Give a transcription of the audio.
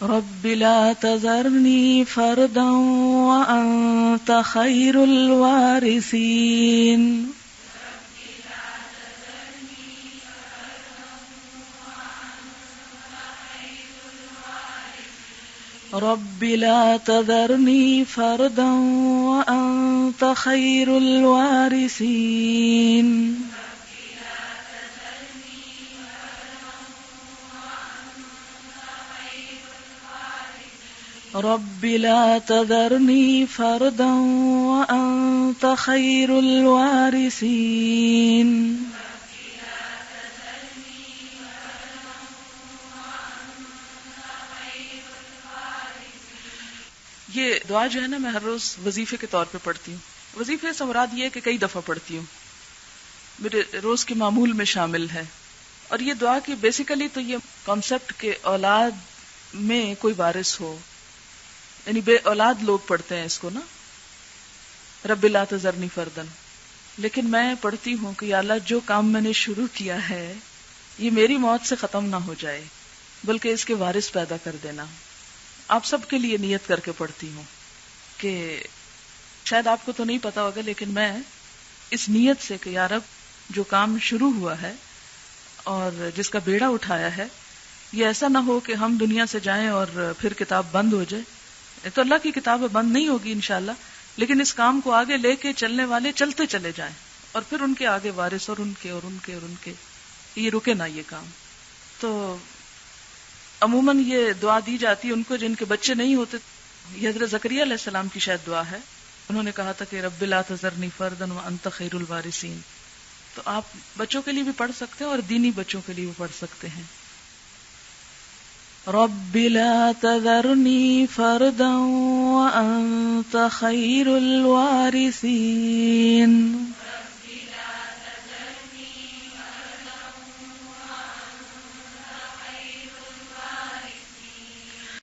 رب لا تذرنی فردا وأنت خیر الوارثین. رب لا تذرنی فردا وأنت خیر الوارثین. رب لا تذرنی فردا وأنت خیر الوارثین. یہ دعا جو ہے نا میں ہر روز وظیفے کے طور پہ پڑھتی ہوں. وظیفے سے مراد یہ ہے کہ کئی دفعہ پڑھتی ہوں، میرے روز کے معمول میں شامل ہے. اور یہ دعا کی بیسیکلی تو یہ کانسیپٹ کہ اولاد میں کوئی وارث ہو، یعنی بے اولاد لوگ پڑھتے ہیں اس کو نا، رب لا تذرنی فردن. لیکن میں پڑھتی ہوں کہ یا اللہ جو کام میں نے شروع کیا ہے یہ میری موت سے ختم نہ ہو جائے بلکہ اس کے وارث پیدا کر دینا. آپ سب کے لیے نیت کر کے پڑھتی ہوں کہ شاید آپ کو تو نہیں پتا ہوگا لیکن میں اس نیت سے کہ یا رب جو کام شروع ہوا ہے اور جس کا بیڑا اٹھایا ہے یہ ایسا نہ ہو کہ ہم دنیا سے جائیں اور پھر کتاب بند ہو جائے. تو اللہ کی کتاب بند نہیں ہوگی انشاءاللہ، لیکن اس کام کو آگے لے کے چلنے والے چلتے چلے جائیں اور پھر ان کے آگے وارث اور ان کے اور ان کے اور ان کے، یہ رکے نہ یہ کام. تو عموماً یہ دعا دی جاتی ہے ان کو جن کے بچے نہیں ہوتے. یہ حضرت زکریا علیہ السلام کی شاید دعا ہے. انہوں نے کہا تھا کہ رب لا تذرنی فردا وانت خیر الوارثین. تو آپ بچوں کے لیے بھی پڑھ سکتے ہیں اور دینی بچوں کے لیے بھی پڑھ سکتے ہیں. رب لا تذرنی فردا وانت خیر الوارثین.